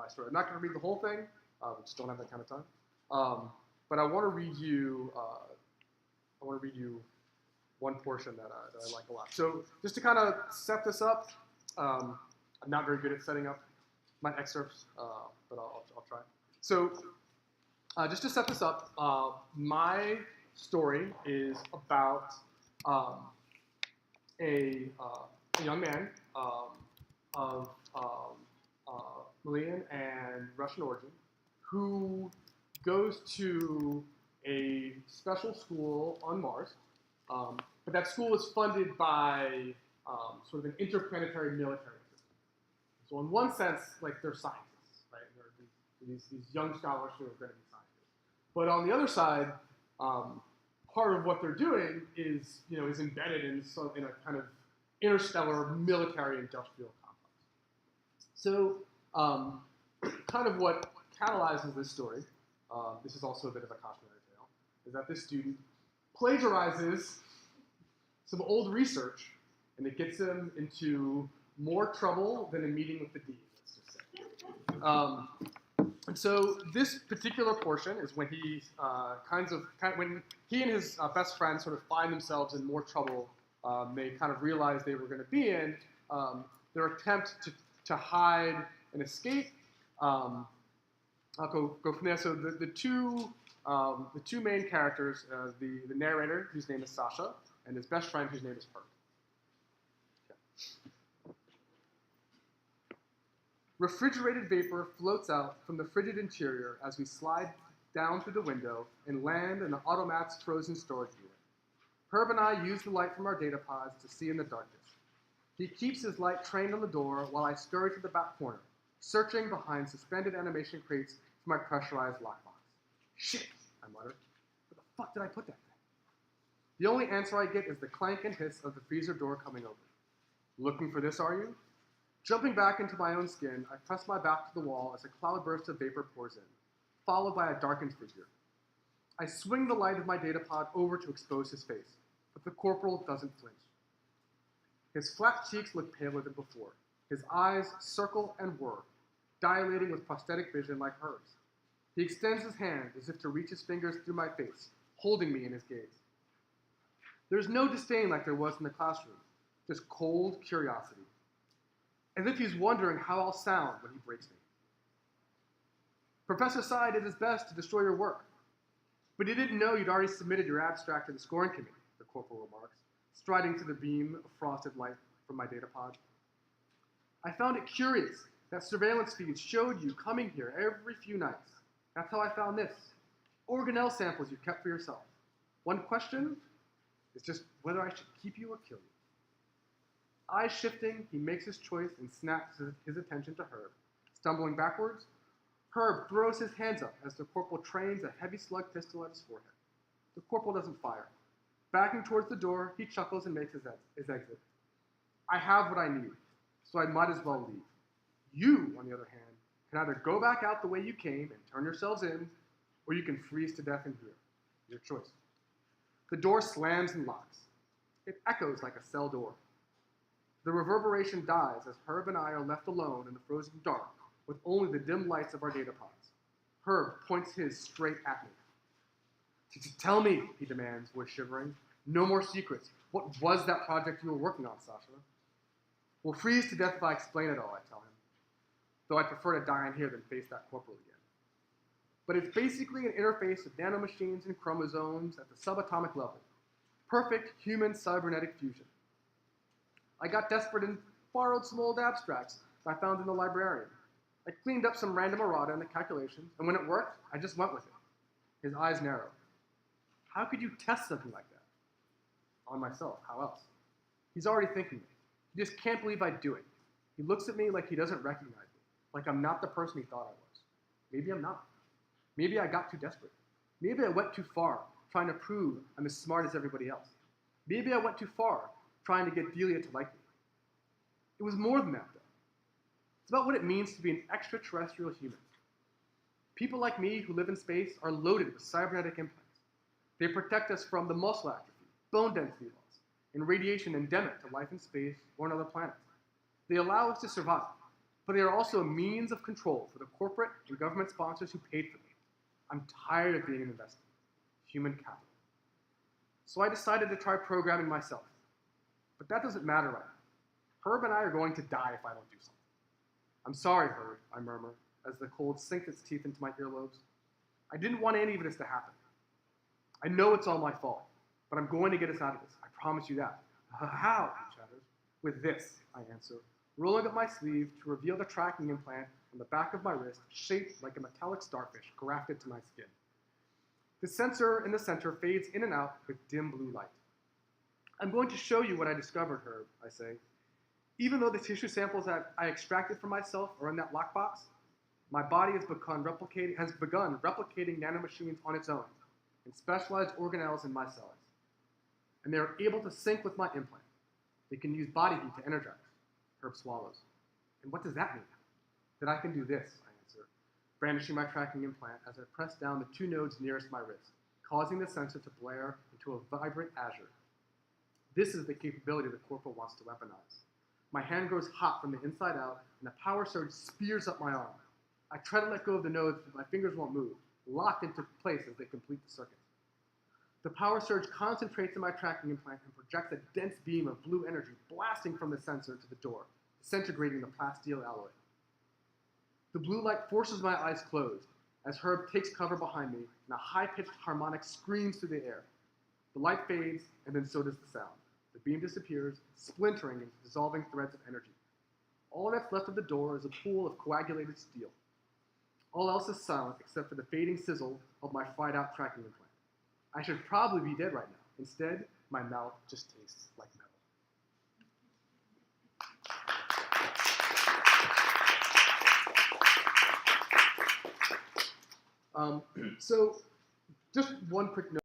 my story. I'm not going to read the whole thing. We just don't have that kind of time. But I want to read you. One portion that I like a lot. So just to kind of set this up, I'm not very good at setting up my excerpts, but I'll try. So just to set this up, my story is about a young man of Malian and Russian origin who goes to a special school on Mars. But that school is funded by sort of an interplanetary military system. So in one sense, like they're scientists, right? They're these young scholars who are going to be scientists. But on the other side, part of what they're doing is embedded in a kind of interstellar military-industrial complex. So kind of what catalyzes this story, this is also a bit of a cautionary tale, is that this student plagiarizes some old research, and it gets him into more trouble than a meeting with the dean, let's just say. And so this particular portion is when he when he and his best friend sort of find themselves in more trouble. They kind of realize they were going to be in their attempt to hide and escape. I'll go from there. So the two main characters, the narrator, whose name is Sasha, and his best friend, whose name is Herb. Okay. Refrigerated vapor floats out from the frigid interior as we slide down through the window and land in the automat's frozen storage unit. Herb and I use the light from our data pods to see in the darkness. He keeps his light trained on the door while I scurry to the back corner, searching behind suspended animation crates for my pressurized lockbox. Shit, I mutter. Where the fuck did I put that thing? The only answer I get is the clank and hiss of the freezer door coming open. Looking for this, are you? Jumping back into my own skin, I press my back to the wall as a cloudburst of vapor pours in, followed by a darkened figure. I swing the light of my data pod over to expose his face, but the corporal doesn't flinch. His flat cheeks look paler than before. His eyes circle and whir, dilating with prosthetic vision like hers. He extends his hand as if to reach his fingers through my face, holding me in his gaze. There's no disdain like there was in the classroom, just cold curiosity, as if he's wondering how I'll sound when he breaks me. Professor Sy did his best to destroy your work, but he didn't know you'd already submitted your abstract to the scoring committee, the corporal remarks, striding to the beam of frosted light from my data pod. I found it curious that surveillance feeds showed you coming here every few nights. That's how I found this. Organelle samples you kept for yourself. One question is just whether I should keep you or kill you. Eyes shifting, he makes his choice and snaps his attention to Herb. Stumbling backwards, Herb throws his hands up as the corporal trains a heavy slug pistol at his forehead. The corporal doesn't fire. Backing towards the door, he chuckles and makes his exit. I have what I need, so I might as well leave. You, on the other hand, can either go back out the way you came and turn yourselves in, or you can freeze to death in here. Your choice. The door slams and locks. It echoes like a cell door. The reverberation dies as Herb and I are left alone in the frozen dark with only the dim lights of our data pods. Herb points his straight at me. Tell me, he demands, voice shivering. No more secrets. What was that project you were working on, Sasha? We'll freeze to death if I explain it all, I tell him. Though I'd prefer to die in here than face that corporal again. But it's basically an interface of nanomachines and chromosomes at the subatomic level. Perfect human cybernetic fusion. I got desperate and borrowed some old abstracts I found in the librarian. I cleaned up some random errata in the calculations, and when it worked, I just went with it. His eyes narrow. How could you test something like that? On myself, how else? He's already thinking it. He just can't believe I'd do it. He looks at me like he doesn't recognize me, like I'm not the person he thought I was. Maybe I'm not. Maybe I got too desperate. Maybe I went too far, trying to prove I'm as smart as everybody else. Maybe I went too far, trying to get Delia to like me. It was more than that, though. It's about what it means to be an extraterrestrial human. People like me who live in space are loaded with cybernetic implants. They protect us from the muscle atrophy, bone density loss, and radiation endemic to life in space or on other planets. They allow us to survive. but they are also a means of control for the corporate and government sponsors who paid for me. I'm tired of being an investment. Human capital. So I decided to try programming myself. But that doesn't matter right now. Herb and I are going to die if I don't do something. I'm sorry, Herb, I murmur, as the cold sinks its teeth into my earlobes. I didn't want any of this to happen. I know it's all my fault, but I'm going to get us out of this. I promise you that. How? He chatters. With this, I answer, rolling up my sleeve to reveal the tracking implant on the back of my wrist, shaped like a metallic starfish grafted to my skin. The sensor in the center fades in and out with dim blue light. I'm going to show you what I discovered, Herb, I say. Even though the tissue samples that I extracted from myself are in that lockbox, my body has begun replicating nanomachines on its own in specialized organelles in my cells. And they are able to sync with my implant. They can use body heat to energize. Herb swallows. And what does that mean? That I can do this, I answer, brandishing my tracking implant as I press down the two nodes nearest my wrist, causing the sensor to blare into a vibrant azure. This is the capability the corporal wants to weaponize. My hand grows hot from the inside out, and the power surge spears up my arm. I try to let go of the nodes, but my fingers won't move, locked into place as they complete the circuit. The power surge concentrates in my tracking implant and projects a dense beam of blue energy blasting from the sensor to the door, disintegrating the plasteel alloy. The blue light forces my eyes closed as Herb takes cover behind me and a high-pitched harmonic screams through the air. The light fades, and then so does the sound. The beam disappears, splintering into dissolving threads of energy. All that's left of the door is a pool of coagulated steel. All else is silent except for the fading sizzle of my fried-out tracking implant. I should probably be dead right now. Instead, my mouth just tastes like metal. So, just one quick note.